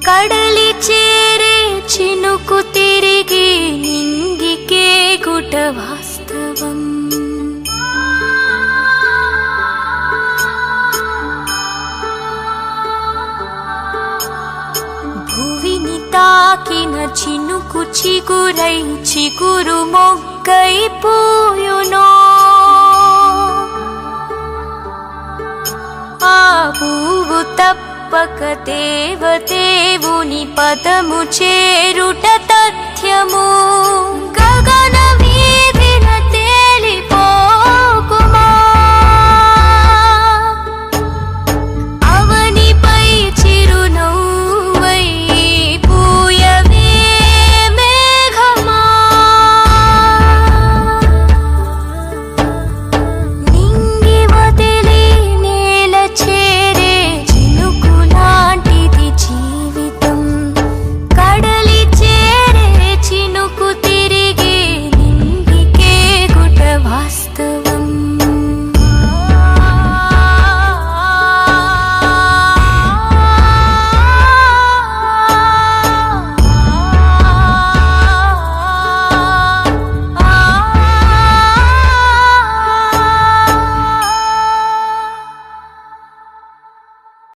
కడలి చేరే చినుకు తిరిగి నింగికే గుట వాస్తవం. భువిని తాకిన చినుకు చిగురై చిగురు మొగ్గై పూయునో. ఆ పువ్వు తప్పక దేవదేవుని పదము చేరుట తథ్యము.